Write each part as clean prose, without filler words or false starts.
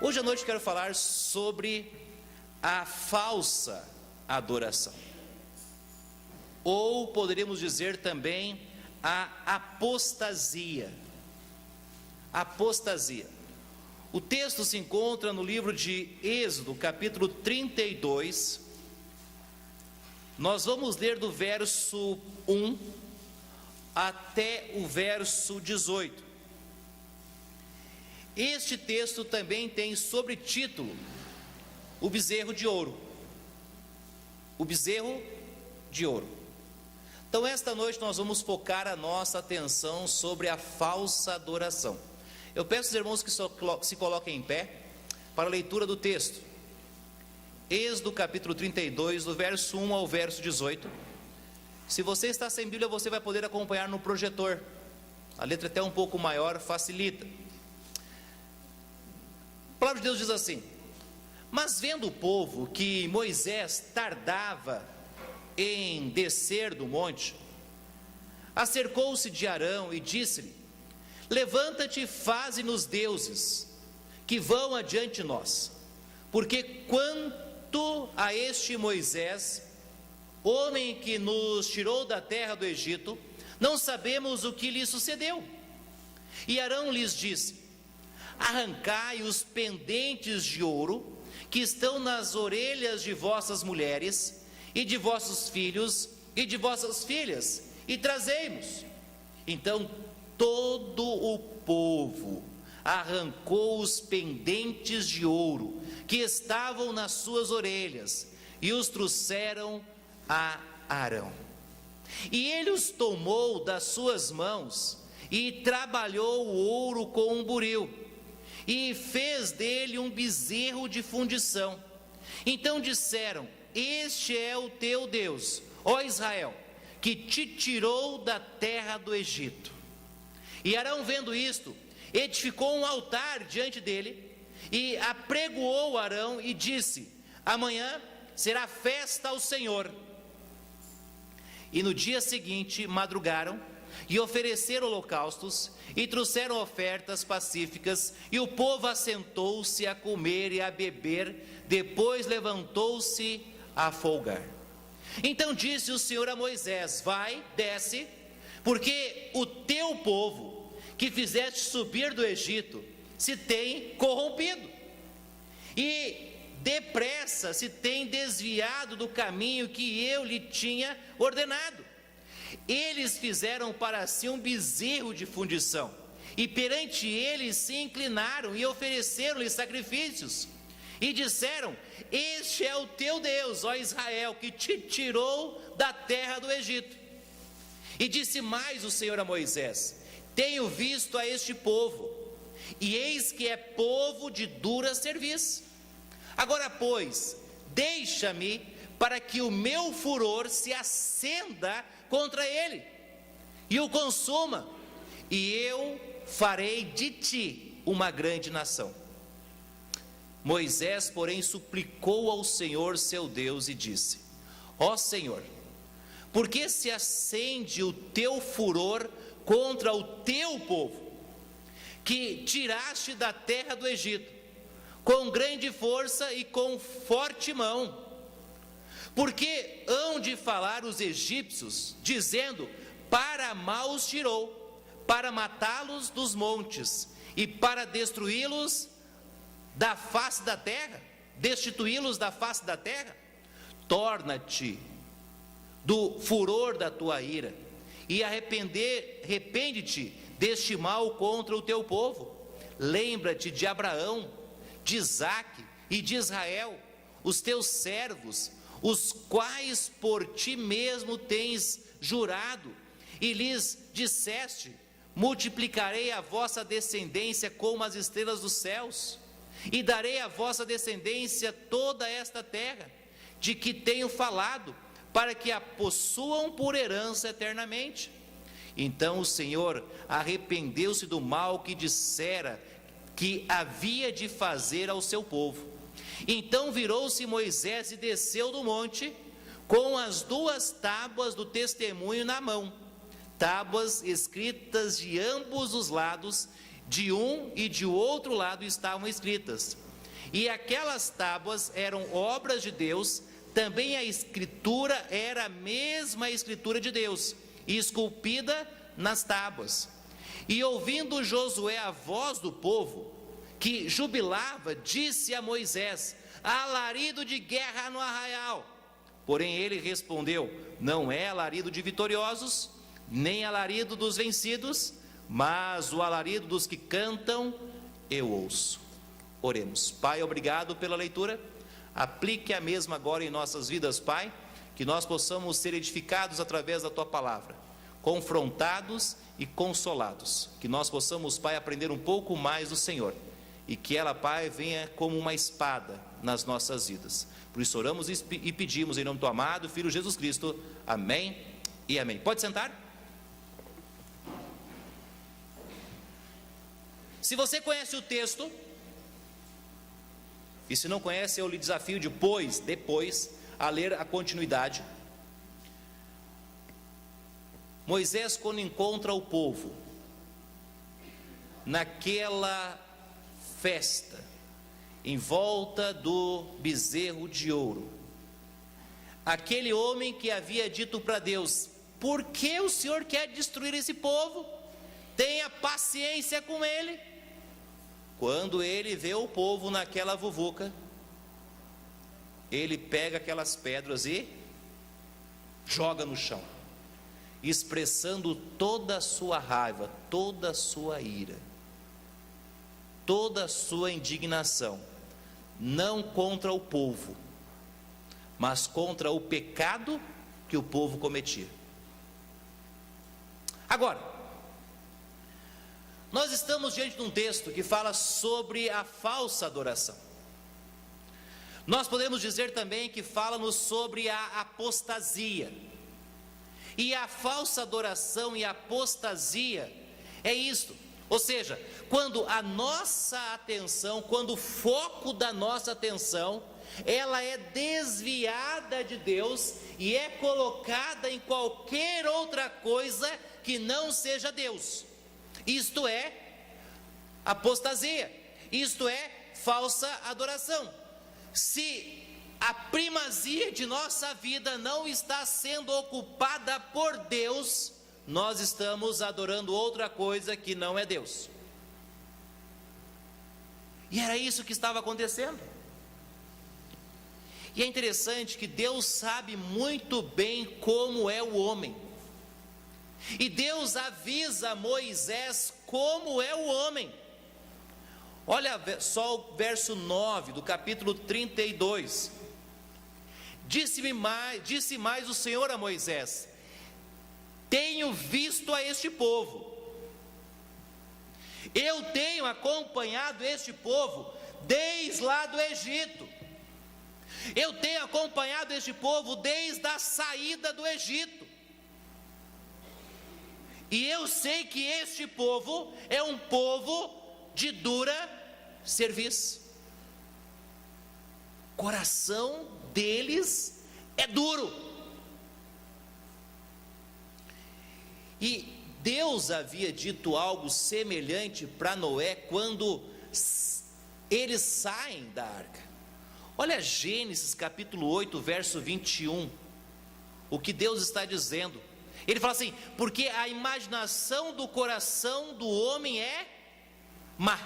Hoje à noite eu quero falar sobre a falsa adoração, ou poderíamos dizer também a apostasia. Apostasia. O texto se encontra no livro de Êxodo, capítulo 32. Nós vamos ler do verso 1 até o verso 18. Este texto também tem sobre título o bezerro de ouro. O bezerro de ouro. Então esta noite nós vamos focar a nossa atenção sobre a falsa adoração. Eu peço aos irmãos que se coloquem em pé para a leitura do texto. Êxodo capítulo 32, do verso 1 ao verso 18. Se você está sem Bíblia, você vai poder acompanhar no projetor. A letra é até um pouco maior, facilita. A palavra de Deus diz assim: mas vendo o povo que Moisés tardava em descer do monte, acercou-se de Arão e disse-lhe: levanta-te e faze-nos deuses que vão adiante de nós, porque quanto a este Moisés, homem que nos tirou da terra do Egito, não sabemos o que lhe sucedeu. E Arão lhes disse: arrancai os pendentes de ouro que estão nas orelhas de vossas mulheres e de vossos filhos e de vossas filhas, e trazei-nos. Então todo o povo arrancou os pendentes de ouro que estavam nas suas orelhas e os trouxeram a Arão. E ele os tomou das suas mãos e trabalhou o ouro com um buril e fez dele um bezerro de fundição. Então disseram: este é o teu Deus, ó Israel, que te tirou da terra do Egito. E Arão, vendo isto, edificou um altar diante dele e apregoou Arão e disse: amanhã será festa ao Senhor. E no dia seguinte madrugaram e ofereceram holocaustos e trouxeram ofertas pacíficas, e o povo assentou-se a comer e a beber, depois levantou-se a folgar. Então disse o Senhor a Moisés: vai, desce, porque o teu povo que fizeste subir do Egito se tem corrompido, e depressa se tem desviado do caminho que eu lhe tinha ordenado. Eles fizeram para si um bezerro de fundição, e perante ele se inclinaram e ofereceram-lhe sacrifícios, e disseram: este é o teu Deus, ó Israel, que te tirou da terra do Egito. E disse mais o Senhor a Moisés: tenho visto a este povo, e eis que é povo de dura serviço. Agora, pois, deixa-me para que o meu furor se acenda contra ele e o consuma, e eu farei de ti uma grande nação. Moisés, porém, suplicou ao Senhor seu Deus e disse: ó Senhor, por que se acende o teu furor contra o teu povo, que tiraste da terra do Egito, com grande força e com forte mão? Porque hão de falar os egípcios, dizendo: para mal os tirou, para matá-los dos montes, e para destruí-los da face da terra, destituí-los da face da terra? Torna-te do furor da tua ira, e arrepende-te deste mal contra o teu povo. Lembra-te de Abraão, de Isaque e de Israel, os teus servos, os quais por ti mesmo tens jurado, e lhes disseste: multiplicarei a vossa descendência como as estrelas dos céus, e darei à vossa descendência toda esta terra, de que tenho falado, para que a possuam por herança eternamente. Então o Senhor arrependeu-se do mal que dissera que havia de fazer ao seu povo. Então virou-se Moisés e desceu do monte, com as 2 tábuas do testemunho na mão, tábuas escritas de ambos os lados, de um e de outro lado estavam escritas: e aquelas tábuas eram obras de Deus, também a escritura era a mesma escritura de Deus, esculpida nas tábuas. E ouvindo Josué a voz do povo, que jubilava, disse a Moisés: alarido de guerra no arraial. Porém ele respondeu: não é alarido de vitoriosos, nem alarido dos vencidos, mas o alarido dos que cantam eu ouço. Oremos. Pai, obrigado pela leitura, aplique a mesma agora em nossas vidas, Pai, que nós possamos ser edificados através da Tua palavra, confrontados e consolados, que nós possamos, Pai, aprender um pouco mais do Senhor, e que ela, Pai, venha como uma espada nas nossas vidas. Por isso oramos e pedimos em nome do Teu amado Filho Jesus Cristo, amém e amém. Pode sentar. Se você conhece o texto, e se não conhece, eu lhe desafio depois, a ler a continuidade. Moisés, quando encontra o povo naquela festa, em volta do bezerro de ouro, aquele homem que havia dito para Deus: por que o Senhor quer destruir esse povo? Tenha paciência com ele. Quando ele vê o povo naquela vuvuca, ele pega aquelas pedras e joga no chão, expressando toda a sua raiva, toda a sua ira, toda a sua indignação, não contra o povo, mas contra o pecado que o povo cometia. Agora, nós estamos diante de um texto que fala sobre a falsa adoração. Nós podemos dizer também que fala-nos sobre a apostasia. E a falsa adoração e a apostasia é isto. Ou seja, quando a nossa atenção, quando o foco da nossa atenção, ela é desviada de Deus e é colocada em qualquer outra coisa que não seja Deus. Isto é apostasia, isto é falsa adoração. Se a primazia de nossa vida não está sendo ocupada por Deus, nós estamos adorando outra coisa que não é Deus. E era isso que estava acontecendo. E é interessante que Deus sabe muito bem como é o homem. E Deus avisa Moisés como é o homem. Olha só o verso 9 do capítulo 32. Disse mais o Senhor a Moisés: tenho visto a este povo. Eu tenho acompanhado este povo desde lá do Egito. Eu tenho acompanhado este povo desde a saída do Egito. E eu sei que este povo é um povo de dura serviço. O coração deles é duro. E Deus havia dito algo semelhante para Noé quando eles saem da arca. Olha Gênesis capítulo 8, verso 21. O que Deus está dizendo. Ele fala assim: porque a imaginação do coração do homem é má.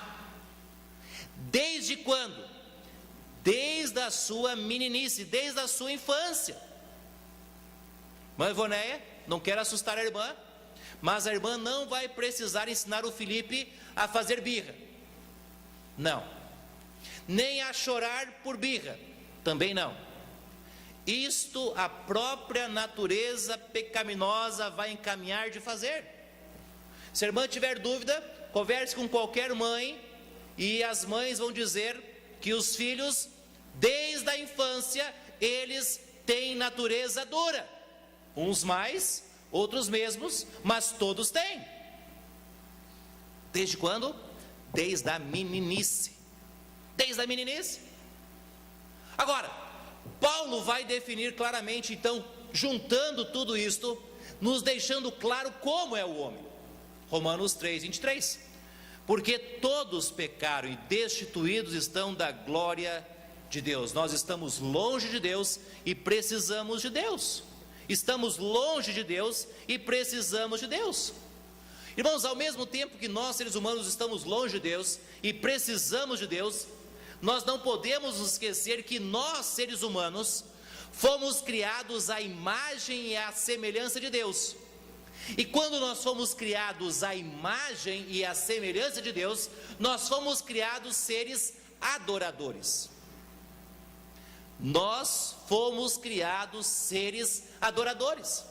Desde quando? Desde a sua meninice, desde a sua infância. Irmã Ivoneia, não quero assustar a irmã, mas a irmã não vai precisar ensinar o Felipe a fazer birra. Não. Nem a chorar por birra. Também não. Isto a própria natureza pecaminosa vai encaminhar de fazer. Se a irmã tiver dúvida, converse com qualquer mãe, e as mães vão dizer que os filhos, desde a infância, eles têm natureza dura. Uns mais, outros mesmos, mas todos têm. Desde quando? Desde a meninice. Desde a meninice. Agora, Paulo vai definir claramente, então, juntando tudo isto, nos deixando claro como é o homem. Romanos 3, 23. porque todos pecaram e destituídos estão da glória de Deus. Nós estamos longe de Deus e precisamos de Deus. Estamos longe de Deus e precisamos de Deus. Irmãos, ao mesmo tempo que nós, seres humanos, estamos longe de Deus e precisamos de Deus, nós não podemos nos esquecer que nós, seres humanos, fomos criados à imagem e à semelhança de Deus. E quando nós fomos criados à imagem e à semelhança de Deus, nós fomos criados seres adoradores. Nós fomos criados seres adoradores.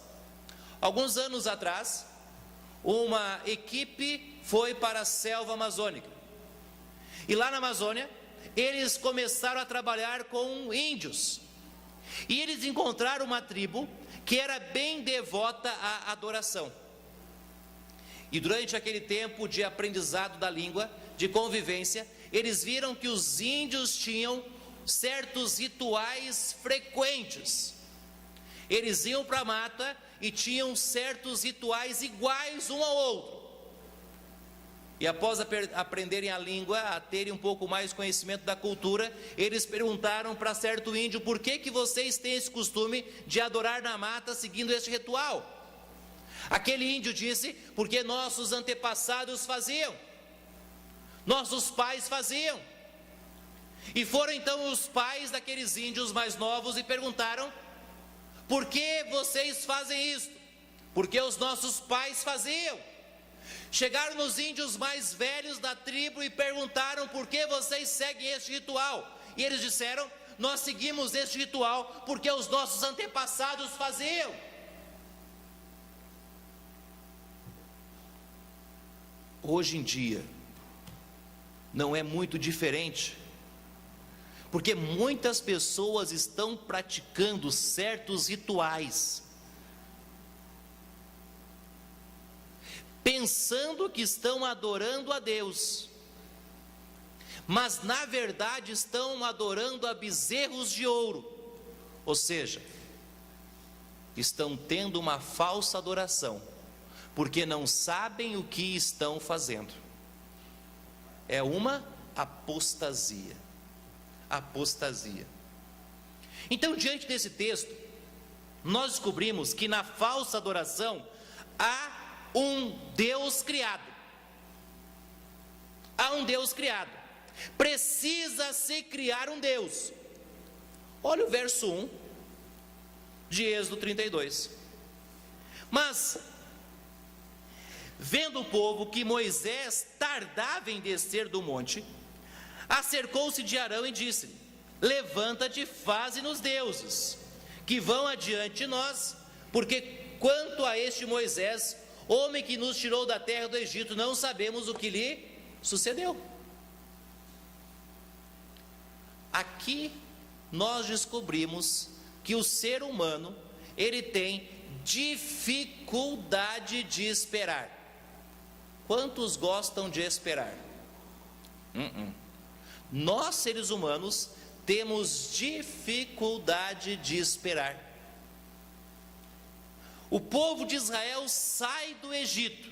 Alguns anos atrás, uma equipe foi para a selva amazônica. E lá na Amazônia, eles começaram a trabalhar com índios. E eles encontraram uma tribo que era bem devota à adoração. E durante aquele tempo de aprendizado da língua, de convivência, eles viram que os índios tinham certos rituais frequentes. Eles iam para a mata e tinham certos rituais iguais um ao outro. E após aprenderem a língua, a terem um pouco mais conhecimento da cultura, eles perguntaram para certo índio: por que vocês têm esse costume de adorar na mata seguindo este ritual? Aquele índio disse: porque nossos antepassados faziam, nossos pais faziam. E foram então os pais daqueles índios mais novos e perguntaram: por que vocês fazem isso? Porque os nossos pais faziam. Chegaram nos índios mais velhos da tribo e perguntaram: por que vocês seguem este ritual? E eles disseram: nós seguimos este ritual porque os nossos antepassados faziam. Hoje em dia, não é muito diferente, porque muitas pessoas estão praticando certos rituais, pensando que estão adorando a Deus, mas na verdade estão adorando a bezerros de ouro, ou seja, estão tendo uma falsa adoração, porque não sabem o que estão fazendo. É uma apostasia. Apostasia. Então, diante desse texto, nós descobrimos que na falsa adoração há um Deus criado. Há um Deus criado. Precisa-se criar um Deus. Olha o verso 1 de Êxodo 32. Mas, vendo o povo que Moisés tardava em descer do monte, acercou-se de Arão e disse: levanta-te, faze-nos deuses, que vão adiante de nós, porque quanto a este Moisés, homem que nos tirou da terra do Egito, não sabemos o que lhe sucedeu. Aqui nós descobrimos que o ser humano, ele tem dificuldade de esperar. Quantos gostam de esperar? Nós, seres humanos, temos dificuldade de esperar. O povo de Israel sai do Egito.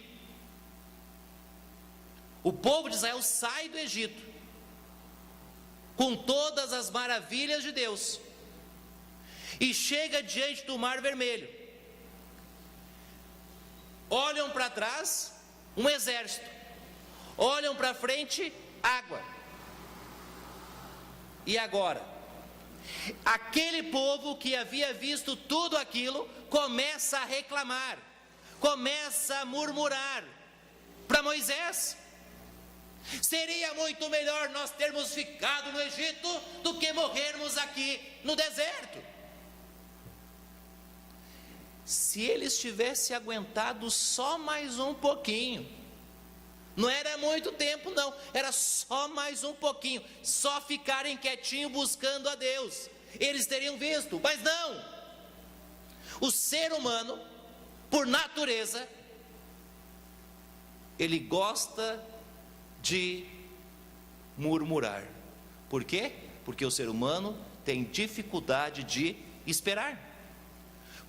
O povo de Israel sai do Egito com todas as maravilhas de Deus e chega diante do Mar Vermelho. Olham para trás, um exército. Olham para frente, água. E agora? Aquele povo que havia visto tudo aquilo começa a reclamar, começa a murmurar para Moisés: seria muito melhor nós termos ficado no Egito do que morrermos aqui no deserto. Se eles tivessem aguentado só mais um pouquinho, não era muito tempo não, era só mais um pouquinho, só ficarem quietinhos buscando a Deus, eles teriam visto, mas não. O ser humano, por natureza, ele gosta de murmurar. Por quê? Porque o ser humano tem dificuldade de esperar.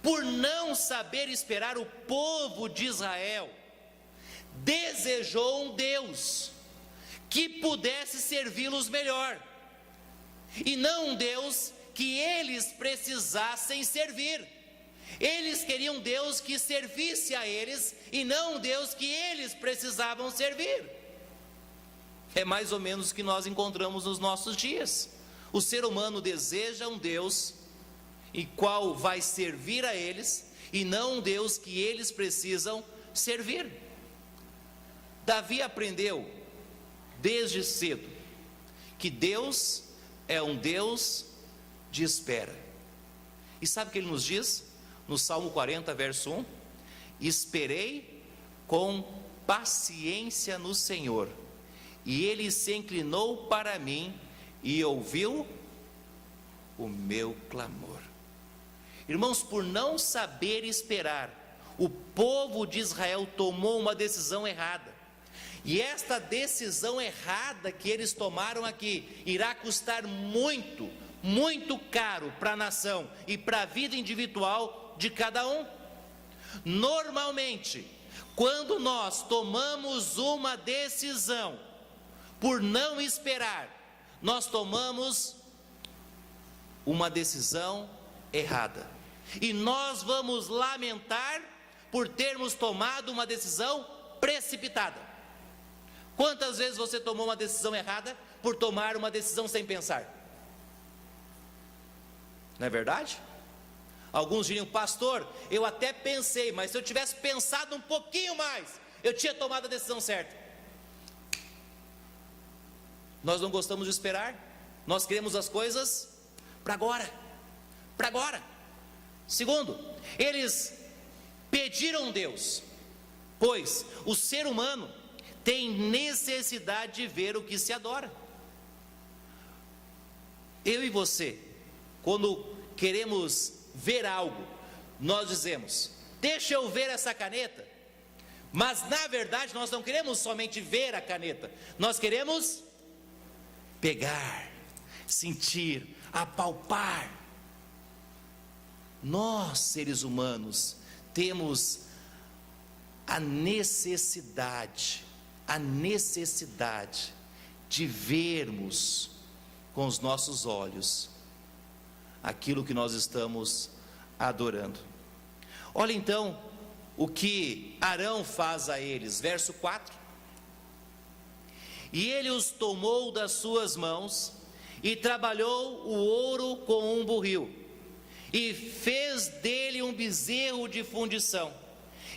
Por não saber esperar, o povo de Israel desejou um Deus. que pudesse servi-los melhor, e não um Deus que eles precisassem servir. Eles queriam um Deus que servisse a eles, e não um Deus que eles precisavam servir. É mais ou menos o que nós encontramos nos nossos dias. O ser humano deseja um Deus e qual vai servir a eles, e não um Deus que eles precisam servir. Davi aprendeu desde cedo que Deus é um Deus de espera. E sabe o que ele nos diz? No Salmo 40, verso 1: esperei com paciência no Senhor, e Ele se inclinou para mim e ouviu o meu clamor. Irmãos, por não saber esperar, o povo de Israel tomou uma decisão errada. E esta decisão errada que eles tomaram aqui irá custar muito, muito caro para a nação e para a vida individual de cada um. Normalmente, quando nós tomamos uma decisão por não esperar, nós tomamos uma decisão errada, e nós vamos lamentar por termos tomado uma decisão precipitada. Quantas vezes você tomou uma decisão errada por tomar uma decisão sem pensar? Não é verdade? Alguns diriam: pastor, eu até pensei, mas se eu tivesse pensado um pouquinho mais, eu tinha tomado a decisão certa. Nós não gostamos de esperar, nós queremos as coisas para agora, para agora. Segundo, eles pediram Deus, pois o ser humano tem necessidade de ver o que se adora. Eu e você, quando queremos ver algo, nós dizemos: deixa eu ver essa caneta. Mas na verdade nós não queremos somente ver a caneta, nós queremos pegar, sentir, apalpar. Nós, seres humanos, temos a necessidade de vermos com os nossos olhos aquilo que nós estamos adorando. Olha então o que Arão faz a eles, verso 4: e ele os tomou das suas mãos e trabalhou o ouro com um burril e fez dele um bezerro de fundição.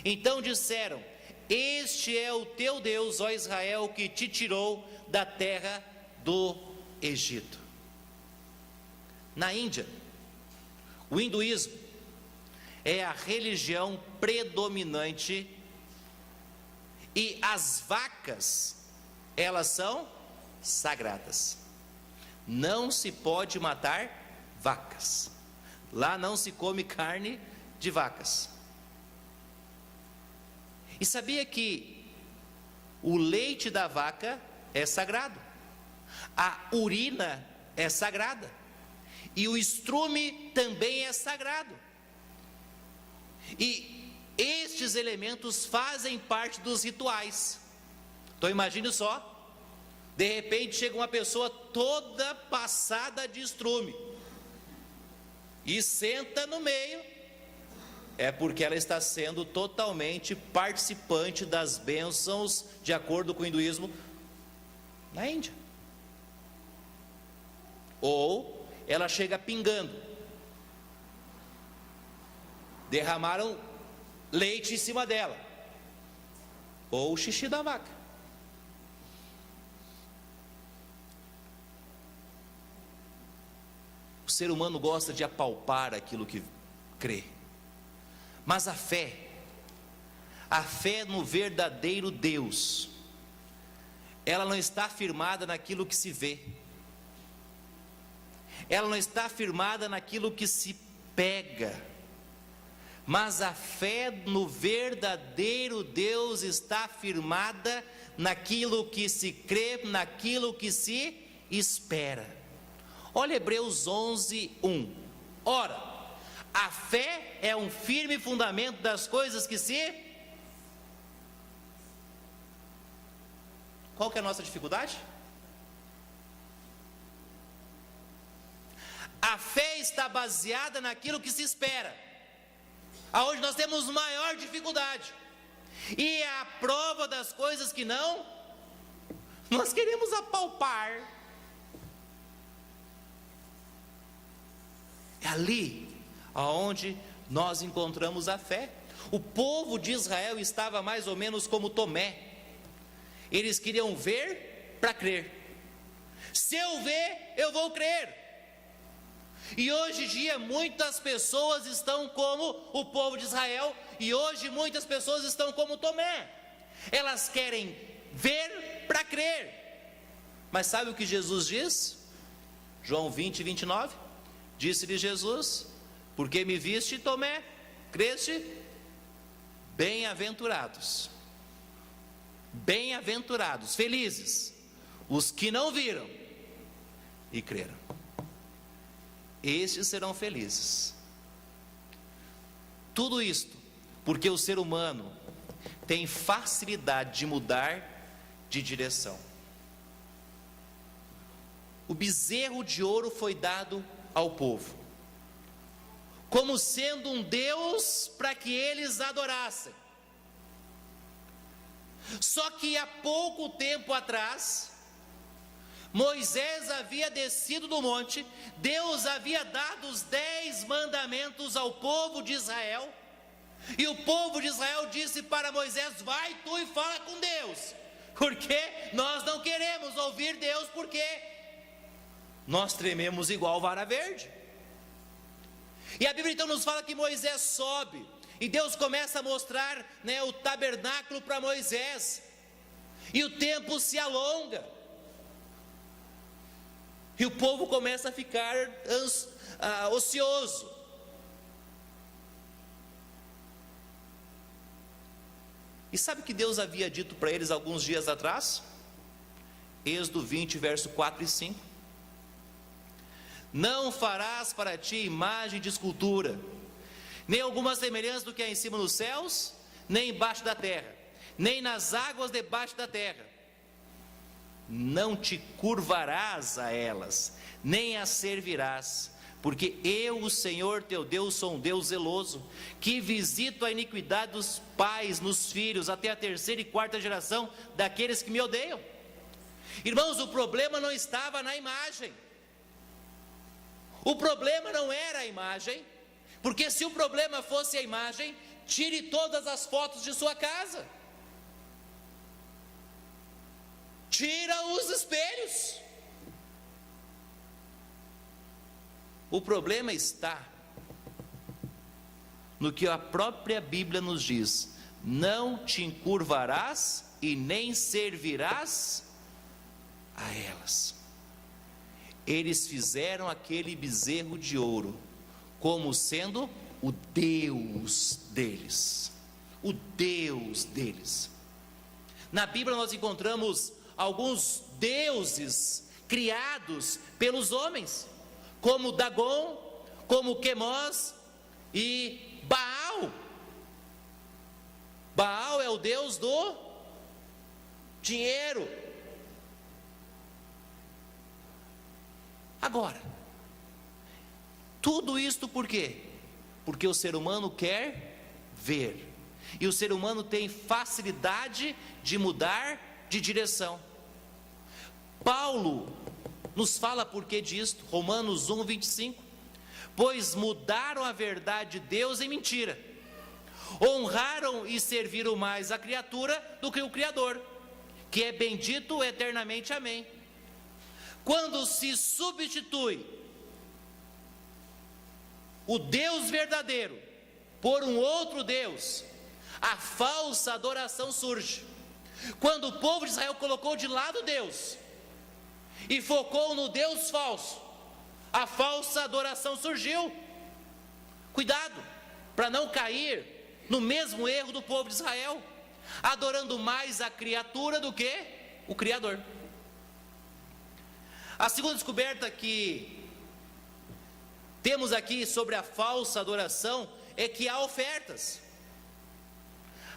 Então disseram: este é o teu Deus, ó Israel, que te tirou da terra do Egito. Na Índia, o hinduísmo é a religião predominante, e as vacas, elas são sagradas. Não se pode matar vacas. Lá não se come carne de vacas. E sabia que o leite da vaca é sagrado, a urina é sagrada, e o estrume também é sagrado. E estes elementos fazem parte dos rituais. Então imagine só, de repente chega uma pessoa toda passada de estrume e senta no meio. É porque ela está sendo totalmente participante das bênçãos, de acordo com o hinduísmo, na Índia. Ou ela chega pingando, derramaram leite em cima dela, ou o xixi da vaca. O ser humano gosta de apalpar aquilo que crê. Mas a fé no verdadeiro Deus, ela não está firmada naquilo que se vê, ela não está firmada naquilo que se pega, mas a fé no verdadeiro Deus está firmada naquilo que se crê, naquilo que se espera. Olha Hebreus 11, 1. Ora, a fé é um firme fundamento das coisas que se... qual que é a nossa dificuldade? A fé está baseada naquilo que se espera, aonde nós temos maior dificuldade, e a prova das coisas que não, nós queremos apalpar. É ali aonde nós encontramos a fé. O povo de Israel estava mais ou menos como Tomé. Eles queriam ver para crer. Se eu ver, eu vou crer. E hoje em dia muitas pessoas estão como o povo de Israel, e hoje muitas pessoas estão como Tomé. Elas querem ver para crer. Mas sabe o que Jesus diz? João 20, 29. Disse-lhe Jesus: porque me viste, Tomé, creste? Bem-aventurados, bem-aventurados, felizes, os que não viram e creram. Estes serão felizes. Tudo isto porque o ser humano tem facilidade de mudar de direção. O bezerro de ouro foi dado ao povo como sendo um Deus para que eles adorassem. Só que há pouco tempo atrás, Moisés havia descido do monte, Deus havia dado os 10 mandamentos ao povo de Israel, e o povo de Israel disse para Moisés: vai tu e fala com Deus, porque nós não queremos ouvir Deus, porque nós trememos igual vara verde. E a Bíblia então nos fala que Moisés sobe, e Deus começa a mostrar, o tabernáculo para Moisés, e o tempo se alonga, e o povo começa a ficar ocioso. E sabe o que Deus havia dito para eles alguns dias atrás? Êxodo 20, verso 4 e 5. Não farás para ti imagem de escultura, nem alguma semelhança do que há em cima nos céus, nem embaixo da terra, nem nas águas debaixo da terra. Não te curvarás a elas, nem as servirás, porque eu, o Senhor teu Deus, sou um Deus zeloso, que visito a iniquidade dos pais nos filhos, até a 3ª e 4ª geração daqueles que me odeiam. Irmãos, o problema não estava na imagem. O problema não era a imagem, porque se o problema fosse a imagem, tire todas as fotos de sua casa, tira os espelhos. O problema está no que a própria Bíblia nos diz: não te encurvarás e nem servirás a elas. Eles fizeram aquele bezerro de ouro como sendo o Deus deles, o Deus deles. Na Bíblia nós encontramos alguns deuses criados pelos homens, como Dagon, como Quemós e Baal. Baal é o deus do dinheiro. Agora, tudo isto por quê? Porque o ser humano quer ver, e o ser humano tem facilidade de mudar de direção. Paulo nos fala por que disto, Romanos 1, 25. Pois mudaram a verdade de Deus em mentira, honraram e serviram mais a criatura do que o Criador, que é bendito eternamente, amém. Quando se substitui o Deus verdadeiro por um outro Deus, a falsa adoração surge. Quando o povo de Israel colocou de lado Deus e focou no Deus falso, a falsa adoração surgiu. Cuidado para não cair no mesmo erro do povo de Israel, adorando mais a criatura do que o Criador. A segunda descoberta que temos aqui sobre a falsa adoração é que há ofertas.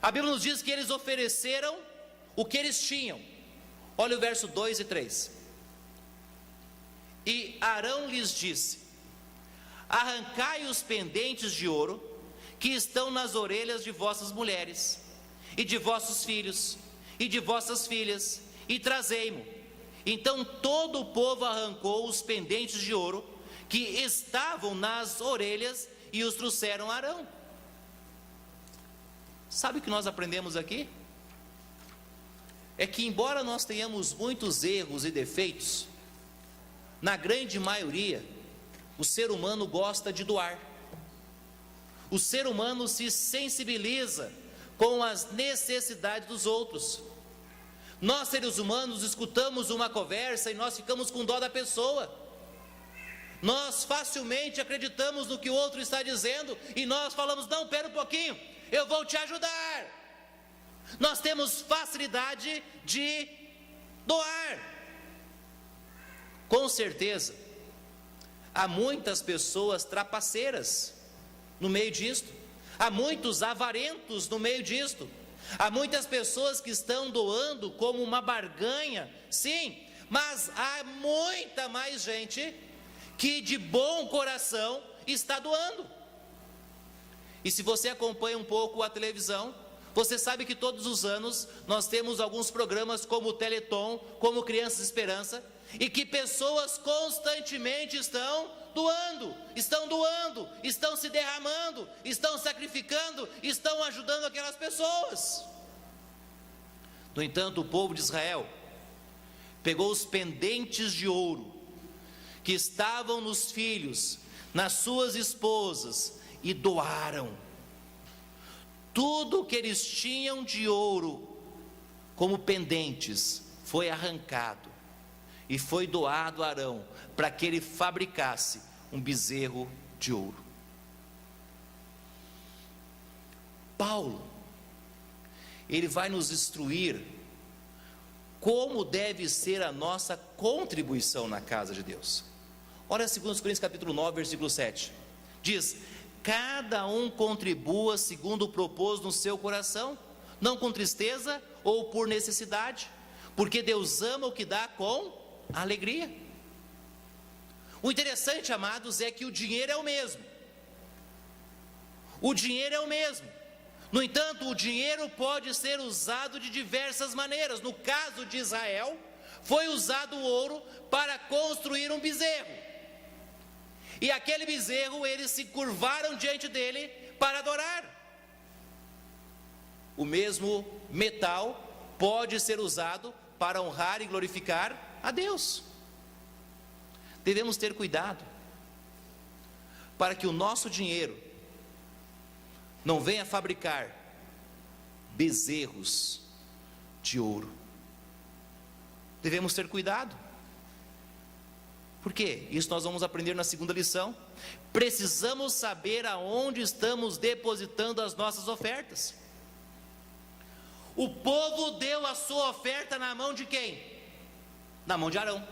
A Bíblia nos diz que eles ofereceram o que eles tinham, Olha o verso 2 e 3. E Arão lhes disse: arrancai os pendentes de ouro que estão nas orelhas de vossas mulheres, e de vossos filhos, e de vossas filhas, e trazei-mo. Então todo o povo arrancou os pendentes de ouro que estavam nas orelhas e os trouxeram a Arão. Sabe o que nós aprendemos aqui? É que, embora nós tenhamos muitos erros e defeitos, na grande maioria, o ser humano gosta de doar. O ser humano se sensibiliza com as necessidades dos outros. Nós, seres humanos, escutamos uma conversa e nós ficamos com dó da pessoa. Nós facilmente acreditamos no que o outro está dizendo e nós falamos: não, espera um pouquinho, eu vou te ajudar. Nós temos facilidade de doar. Com certeza, há muitas pessoas trapaceiras no meio disto, há muitos avarentos no meio disto, há muitas pessoas que estão doando como uma barganha, sim, mas há muita mais gente que de bom coração está doando. E se você acompanha um pouco a televisão, você sabe que todos os anos nós temos alguns programas como o Teleton, como Crianças Esperança, e que pessoas constantemente estão doando, estão se derramando, estão sacrificando, estão ajudando aquelas pessoas. No entanto, o povo de Israel pegou os pendentes de ouro que estavam nos filhos, nas suas esposas, e doaram. Tudo que eles tinham de ouro como pendentes foi arrancado e foi doado a Arão, para que ele fabricasse um bezerro de ouro. Paulo, ele vai nos instruir como deve ser a nossa contribuição na casa de Deus. Olha 2 Coríntios capítulo 9, versículo 7. Diz: cada um contribua segundo o propôs no seu coração, não com tristeza ou por necessidade, porque Deus ama o que dá com alegria. O interessante, amados, é que o dinheiro é o mesmo. O dinheiro é o mesmo. No entanto, o dinheiro pode ser usado de diversas maneiras. No caso de Israel, foi usado o ouro para construir um bezerro. E aquele bezerro, eles se curvaram diante dele para adorar. O mesmo metal pode ser usado para honrar e glorificar a Deus. Devemos ter cuidado para que o nosso dinheiro não venha fabricar bezerros de ouro. Devemos ter cuidado. Por quê? Isso nós vamos aprender na segunda lição. Precisamos saber aonde estamos depositando as nossas ofertas. O povo deu a sua oferta na mão de quem? Na mão de Arão.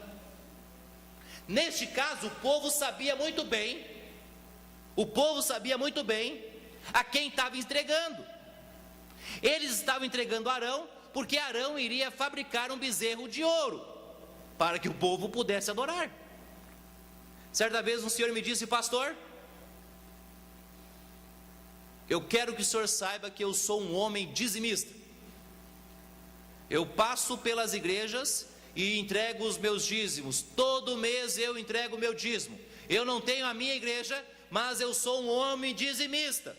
Neste caso, o povo sabia muito bem a quem estava entregando. Eles estavam entregando a Arão, porque Arão iria fabricar um bezerro de ouro, para que o povo pudesse adorar. Certa vez um senhor me disse: pastor, eu quero que o senhor saiba que eu sou um homem dizimista. Eu passo pelas igrejas e entrego os meus dízimos. Todo mês eu entrego o meu dízimo. Eu não tenho a minha igreja, mas eu sou um homem dizimista.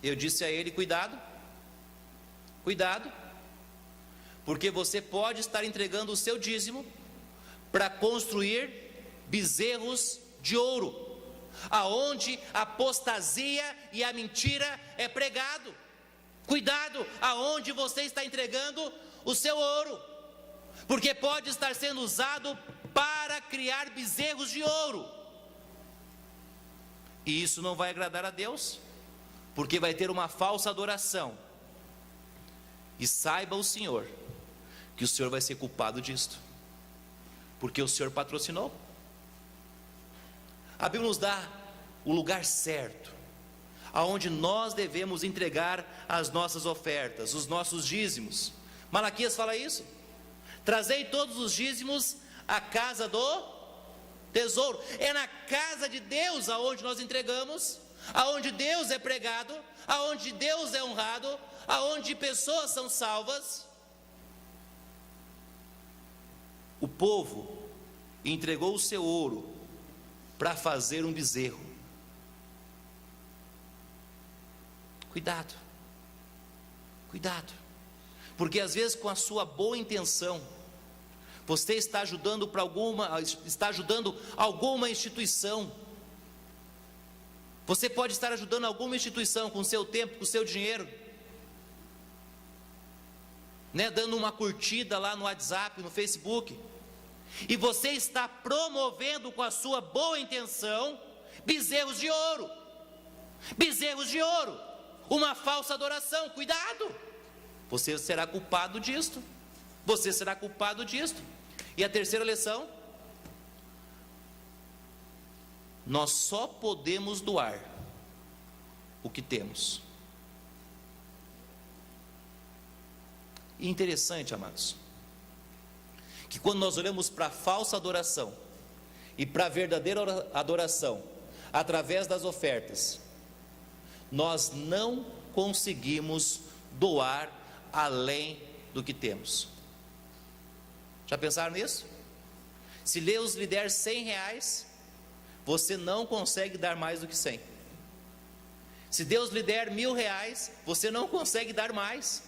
Eu disse a ele: cuidado, porque você pode estar entregando o seu dízimo para construir bezerros de ouro, aonde a apostasia e a mentira é pregado. Cuidado aonde você está entregando o seu ouro, porque pode estar sendo usado para criar bezerros de ouro, e isso não vai agradar a Deus, porque vai ter uma falsa adoração. E saiba o Senhor que o Senhor vai ser culpado disto, porque o Senhor patrocinou. A Bíblia nos dá o lugar certo aonde nós devemos entregar as nossas ofertas, os nossos dízimos, Malaquias fala isso. Trazei todos os dízimos à casa do tesouro. É na casa de Deus aonde nós entregamos, aonde Deus é pregado, aonde Deus é honrado, aonde pessoas são salvas. O povo entregou o seu ouro para fazer um bezerro. Cuidado, cuidado, porque às vezes com a sua boa intenção, você está ajudando alguma instituição. Você pode estar ajudando alguma instituição com o seu tempo, com o seu dinheiro, dando uma curtida lá no WhatsApp, no Facebook, e você está promovendo com a sua boa intenção bezerros de ouro, uma falsa adoração. Cuidado, você será culpado disto, E a terceira lição: nós só podemos doar o que temos. E interessante, amados, que quando nós olhamos para a falsa adoração e para a verdadeira adoração através das ofertas, nós não conseguimos doar além do que temos. Já pensaram nisso? Se Deus lhe der 100 reais, você não consegue dar mais do que 100. Se Deus lhe der 1.000 reais, você não consegue dar mais.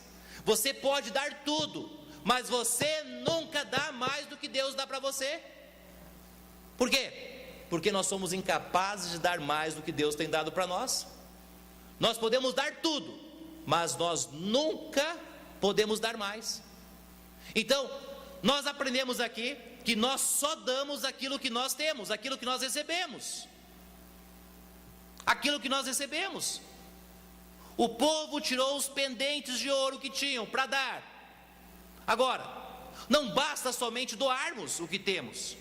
Você pode dar tudo, mas você nunca dá mais do que Deus dá para você. Por quê? Porque nós somos incapazes de dar mais do que Deus tem dado para nós. Nós podemos dar tudo, mas nós nunca podemos dar mais. Então, nós aprendemos aqui que nós só damos aquilo que nós temos, aquilo que nós recebemos. O povo tirou os pendentes de ouro que tinham para dar. Agora, não basta somente doarmos o que temos,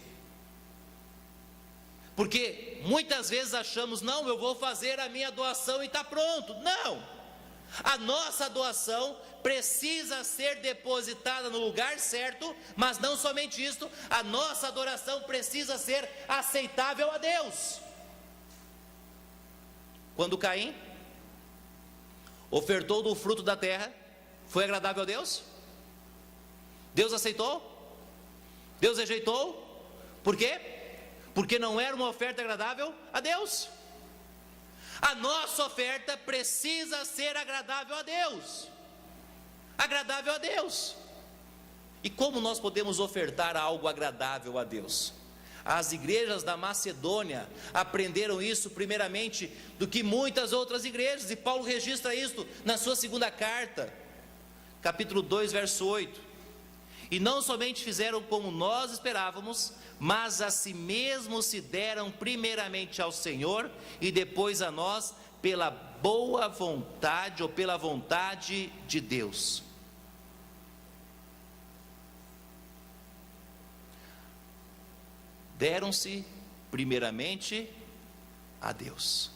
porque muitas vezes achamos, não, eu vou fazer a minha doação e está pronto. Não, a nossa doação precisa ser depositada no lugar certo, mas não somente isso, a nossa adoração precisa ser aceitável a Deus. Quando Caim ofertou do fruto da terra, foi agradável a Deus? Deus aceitou? Deus rejeitou? Por quê? Porque não era uma oferta agradável a Deus. A nossa oferta precisa ser agradável a Deus. E como nós podemos ofertar algo agradável a Deus? As igrejas da Macedônia aprenderam isso primeiramente do que muitas outras igrejas, e Paulo registra isso na sua segunda carta, capítulo 2, verso 8. E não somente fizeram como nós esperávamos, mas a si mesmos se deram primeiramente ao Senhor e depois a nós, pela boa vontade ou pela vontade de Deus. Deram-se primeiramente a Deus.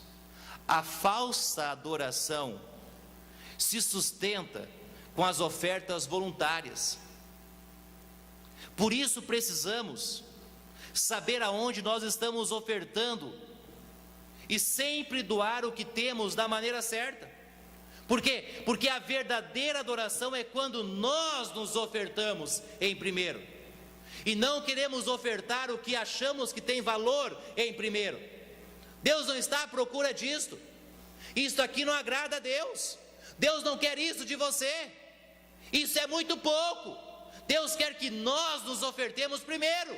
A falsa adoração se sustenta com as ofertas voluntárias. Por isso precisamos saber aonde nós estamos ofertando e sempre doar o que temos da maneira certa. Por quê? Porque a verdadeira adoração é quando nós nos ofertamos em primeiro, e não queremos ofertar o que achamos que tem valor em primeiro. Deus não está à procura disto. Isso aqui não agrada a Deus. Deus não quer isso de você. Isso é muito pouco. Deus quer que nós nos ofertemos primeiro.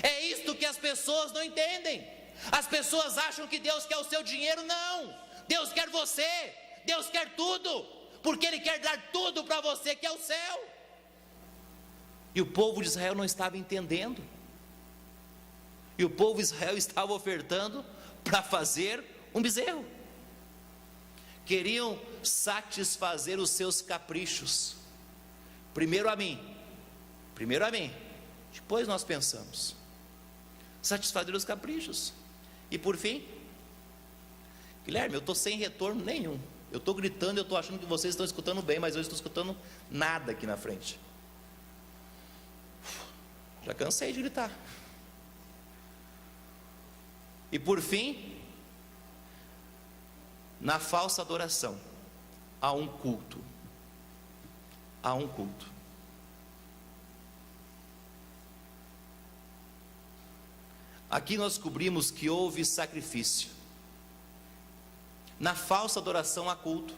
É isto que as pessoas não entendem. As pessoas acham que Deus quer o seu dinheiro. Não, Deus quer você. Deus quer tudo, porque Ele quer dar tudo para você, que é o céu. E o povo de Israel não estava entendendo. E o povo de Israel estava ofertando para fazer um bezerro. Queriam satisfazer os seus caprichos. Primeiro a mim. Depois nós pensamos. Satisfazer os caprichos. E por fim, Guilherme, eu estou sem retorno nenhum. Eu estou gritando, eu estou achando que vocês estão escutando bem, mas eu estou escutando nada aqui na frente. Já cansei de gritar. E por fim, na falsa adoração, há um culto. Há um culto. Aqui nós descobrimos que houve sacrifício. Na falsa adoração há culto.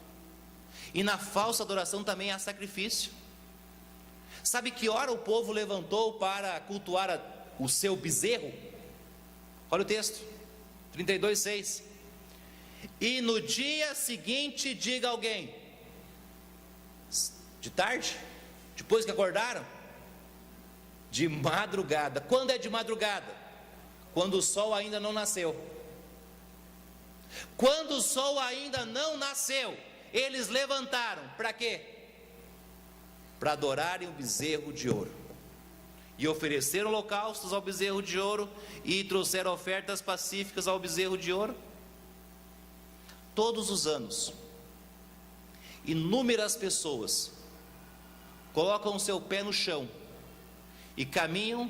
E na falsa adoração também há sacrifício. Sabe que hora o povo levantou para cultuar o seu bezerro? Olha o texto, 32:6. E no dia seguinte diga alguém, de tarde, depois que acordaram, de madrugada. Quando é de madrugada? Quando o sol ainda não nasceu. Quando o sol ainda não nasceu, eles levantaram, para quê? Para adorarem o bezerro de ouro. E ofereceram holocaustos ao bezerro de ouro, e trouxeram ofertas pacíficas ao bezerro de ouro. Todos os anos, inúmeras pessoas colocam o seu pé no chão e caminham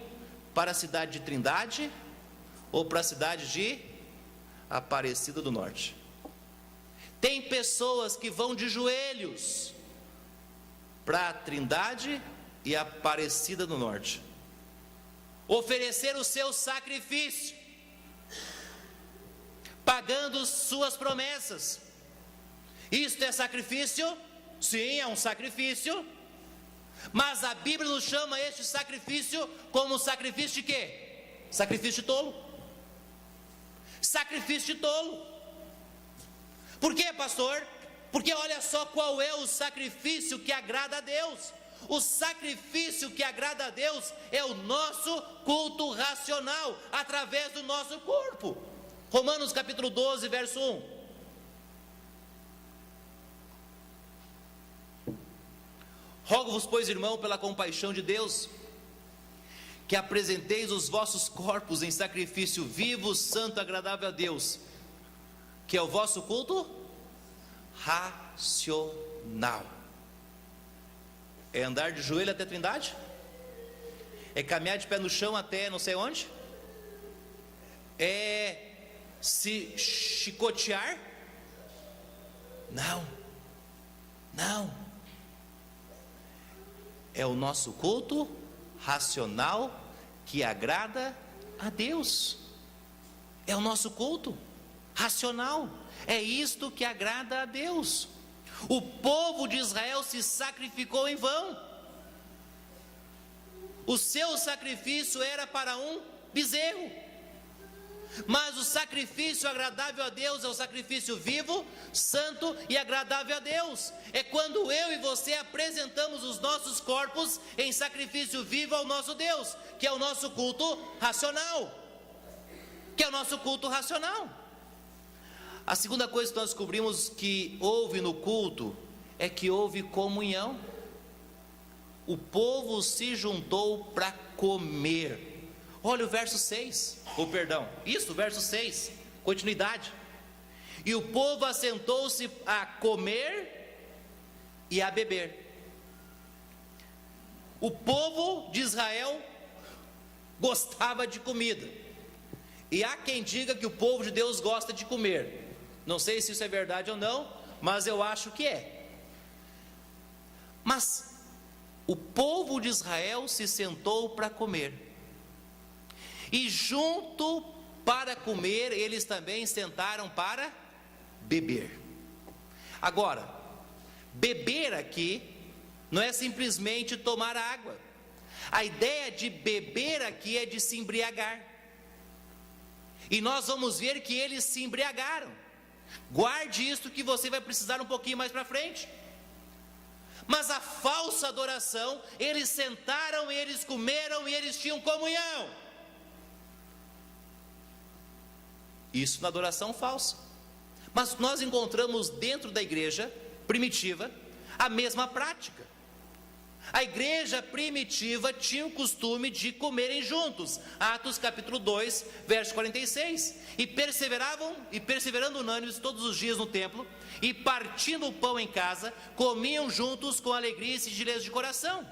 para a cidade de Trindade ou para a cidade de Aparecida do Norte. Tem pessoas que vão de joelhos para Trindade e Aparecida do Norte oferecer o seu sacrifício, pagando suas promessas. Isto é sacrifício? Sim, é um sacrifício. Mas a Bíblia nos chama este sacrifício como sacrifício de quê? Sacrifício de tolo. Sacrifício de tolo. Por quê, pastor? Porque olha só qual é o sacrifício que agrada a Deus. O sacrifício que agrada a Deus é o nosso culto racional, através do nosso corpo. Romanos capítulo 12, verso 1. Rogo-vos, pois, irmão, pela compaixão de Deus, que apresenteis os vossos corpos em sacrifício vivo, santo, agradável a Deus, que é o vosso culto racional. É andar de joelho até a Trindade? É caminhar de pé no chão até não sei onde? É se chicotear? Não, não. É o nosso culto racional que agrada a Deus. É o nosso culto racional. É isto que agrada a Deus. O povo de Israel se sacrificou em vão. O seu sacrifício era para um bezerro. Mas o sacrifício agradável a Deus é o sacrifício vivo, santo e agradável a Deus. É quando eu e você apresentamos os nossos corpos em sacrifício vivo ao nosso Deus, que é o nosso culto racional. Que é o nosso culto racional. A segunda coisa que nós descobrimos que houve no culto é que houve comunhão. O povo se juntou para comer. Olha o verso 6, o verso 6, continuidade. E o povo assentou-se a comer e a beber. O povo de Israel gostava de comida. E há quem diga que o povo de Deus gosta de comer. Não sei se isso é verdade ou não, mas eu acho que é. Mas o povo de Israel se sentou para comer. E junto para comer, eles também sentaram para beber. Agora, beber aqui não é simplesmente tomar água. A ideia de beber aqui é de se embriagar. E nós vamos ver que eles se embriagaram. Guarde isto que você vai precisar um pouquinho mais para frente. Mas a falsa adoração, eles sentaram, eles comeram e eles tinham comunhão. Isso na adoração falsa. Mas nós encontramos dentro da igreja primitiva a mesma prática. A igreja primitiva tinha o costume de comerem juntos. Atos capítulo 2, verso 46. E perseverando unânimes todos os dias no templo, e partindo o pão em casa, comiam juntos com alegria e singeleza de coração.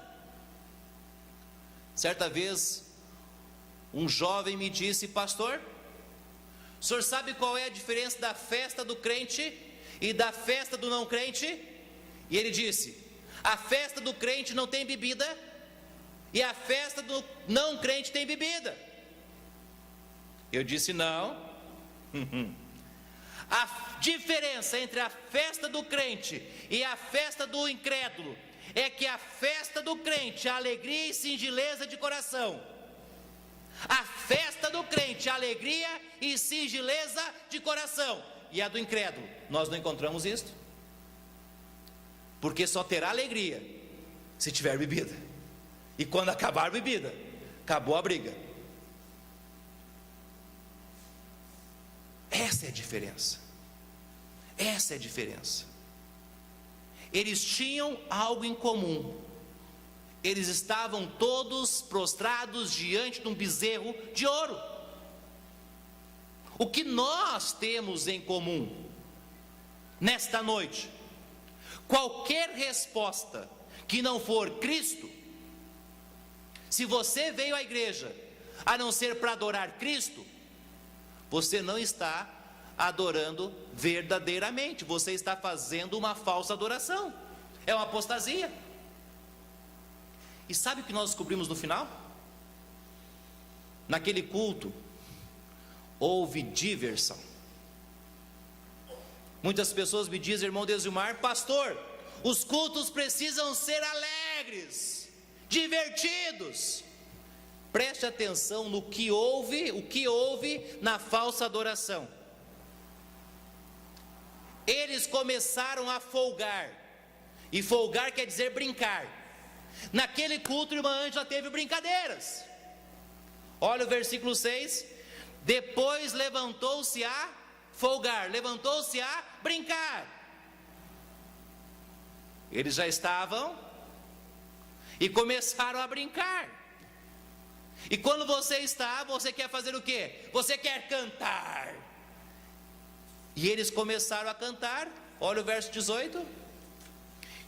Certa vez, um jovem me disse: pastor, o senhor sabe qual é a diferença da festa do crente e da festa do não crente? E ele disse: a festa do crente não tem bebida, e a festa do não crente tem bebida. Eu disse: não. A diferença entre a festa do crente e a festa do incrédulo é que a festa do crente é alegria e singeleza de coração. A festa do crente é alegria e singeleza de coração. E a do incrédulo, nós não encontramos isso. Porque só terá alegria se tiver bebida. E quando acabar a bebida, acabou a briga. Essa é a diferença. Essa é a diferença. Eles tinham algo em comum. Eles estavam todos prostrados diante de um bezerro de ouro. O que nós temos em comum nesta noite? Qualquer resposta que não for Cristo, se você veio à igreja a não ser para adorar Cristo, você não está adorando verdadeiramente, você está fazendo uma falsa adoração, é uma apostasia. E sabe o que nós descobrimos no final? Naquele culto houve diversão. Muitas pessoas me dizem: irmão Desilmar, pastor, os cultos precisam ser alegres, divertidos. Preste atenção no que houve, o que houve na falsa adoração. Eles começaram a folgar, e folgar quer dizer brincar. Naquele culto, irmã Ângela teve brincadeiras. Olha o versículo 6. Depois levantou-se a folgar, levantou-se a brincar. Eles já estavam e começaram a brincar. E quando você está, você quer fazer o quê? Você quer cantar. E eles começaram a cantar. Olha o verso 18.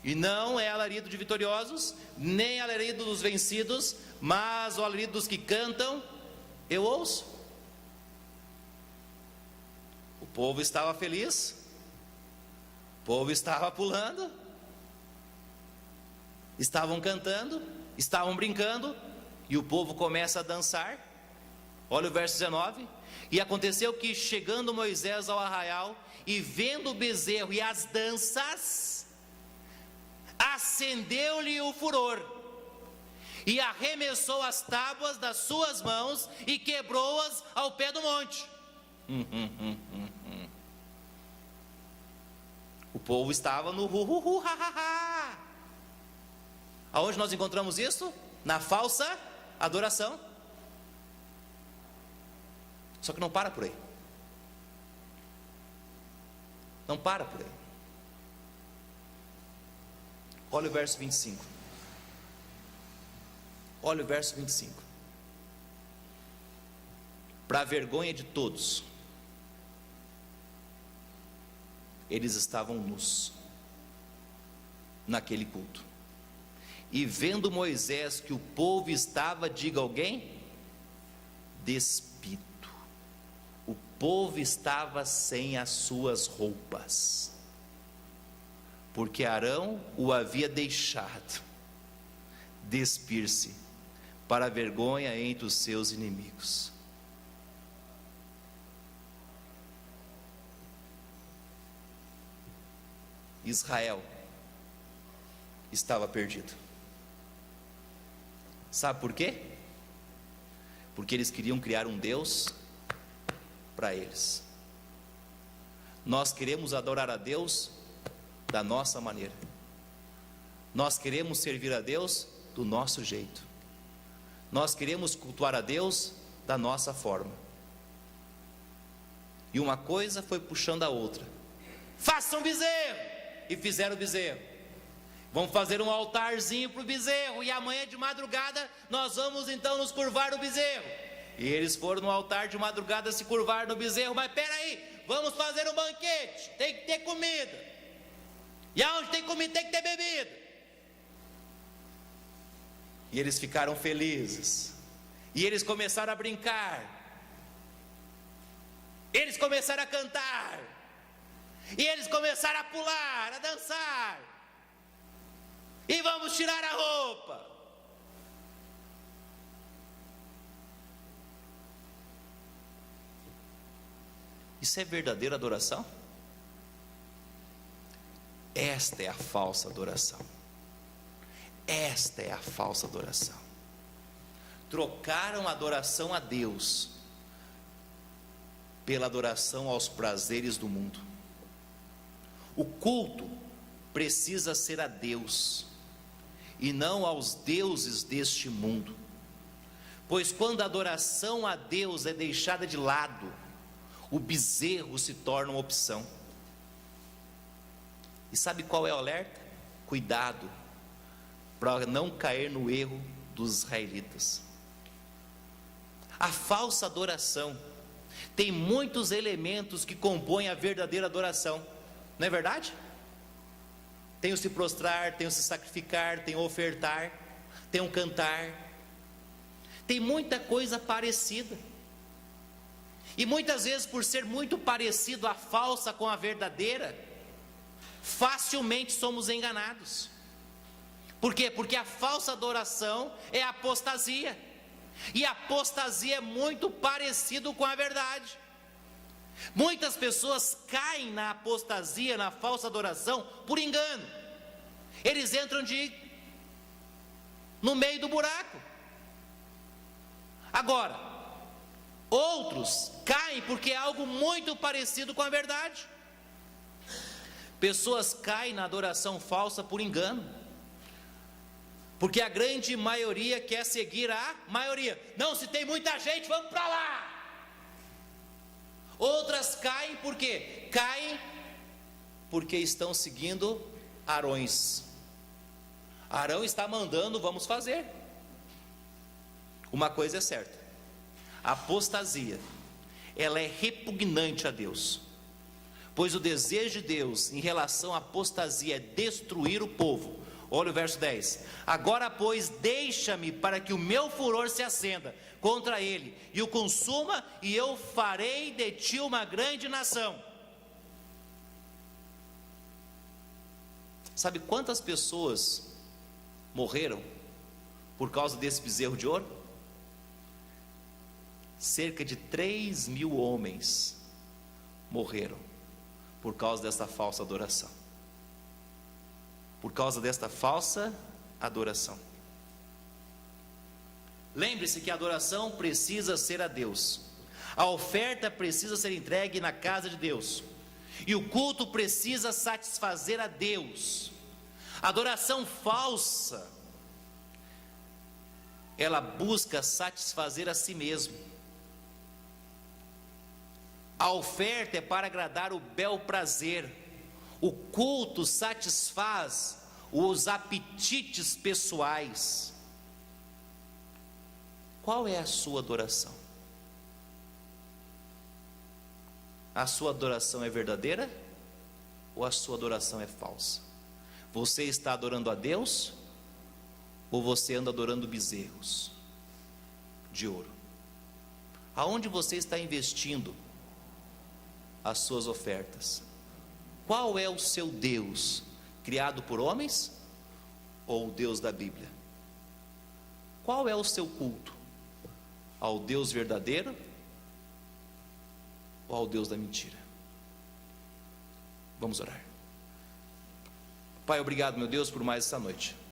E não é alarido de vitoriosos, nem alarido dos vencidos, mas o alarido dos que cantam, eu ouço. O povo estava feliz, o povo estava pulando, estavam cantando, estavam brincando, e o povo começa a dançar. Olha o verso 19. E aconteceu que, chegando Moisés ao arraial, e vendo o bezerro e as danças, acendeu-lhe o furor, e arremessou as tábuas das suas mãos, e quebrou-as ao pé do monte. O povo estava no hu, ha, ha, ha. Aonde nós encontramos isso? Na falsa adoração. Só que não para por aí. Não para por aí. Olha o verso 25. Olha o verso 25. Para a vergonha de todos, eles estavam nus naquele culto. E vendo Moisés que o povo estava, diga alguém, despido. O povo estava sem as suas roupas, porque Arão o havia deixado despir-se para a vergonha entre os seus inimigos. Israel estava perdido. Sabe por quê? Porque eles queriam criar um Deus para eles. Nós queremos adorar a Deus da nossa maneira. Nós queremos servir a Deus do nosso jeito. Nós queremos cultuar a Deus da nossa forma. E uma coisa foi puxando a outra. Façam bezerro! E fizeram bezerro. Vamos fazer um altarzinho para o bezerro, e amanhã de madrugada nós vamos então nos curvar no bezerro. E eles foram no altar de madrugada se curvar no bezerro. Mas peraí, vamos fazer um banquete, tem que ter comida. E aonde tem comida tem que ter bebida. E eles ficaram felizes. E eles começaram a brincar. Eles começaram a cantar. E eles começaram a pular, a dançar. E vamos tirar a roupa. Isso é verdadeira adoração? Esta é a falsa adoração. Esta é a falsa adoração. Trocaram a adoração a Deus pela adoração aos prazeres do mundo. O culto precisa ser a Deus e não aos deuses deste mundo. Pois quando a adoração a Deus é deixada de lado, o bezerro se torna uma opção. E sabe qual é o alerta? Cuidado para não cair no erro dos israelitas. A falsa adoração tem muitos elementos que compõem a verdadeira adoração, não é verdade? Tem o se prostrar, tem o se sacrificar, tem o ofertar, tem o cantar, tem muita coisa parecida. E muitas vezes, por ser muito parecido a falsa com a verdadeira, facilmente somos enganados. Por quê? Porque a falsa adoração é apostasia. E a apostasia é muito parecido com a verdade. Muitas pessoas caem na apostasia, na falsa adoração, por engano. Eles entram no meio do buraco. Agora, outros caem porque é algo muito parecido com a verdade. Pessoas caem na adoração falsa por engano, porque a grande maioria quer seguir a maioria. Não, se tem muita gente, vamos para lá. Outras caem por quê? Caem porque estão seguindo Arões. Arão está mandando, vamos fazer. Uma coisa é certa: a apostasia, ela é repugnante a Deus, pois o desejo de Deus em relação à apostasia é destruir o povo. Olha o verso 10: agora pois deixa-me para que o meu furor se acenda contra ele e o consuma, e eu farei de ti uma grande nação. Sabe quantas pessoas morreram por causa desse bezerro de ouro? Cerca de 3.000 homens morreram por causa dessa falsa adoração. Por causa desta falsa adoração. Lembre-se que a adoração precisa ser a Deus. A oferta precisa ser entregue na casa de Deus. E o culto precisa satisfazer a Deus. A adoração falsa, ela busca satisfazer a si mesmo. A oferta é para agradar o bel prazer. O culto satisfaz os apetites pessoais. Qual é a sua adoração? A sua adoração é verdadeira ou a sua adoração é falsa? Você está adorando a Deus ou você anda adorando bezerros de ouro? Aonde você está investindo as suas ofertas? Qual é o seu Deus? Criado por homens ou o Deus da Bíblia? Qual é o seu culto? Ao Deus verdadeiro ou ao Deus da mentira? Vamos orar. Pai, obrigado, meu Deus, por mais essa noite.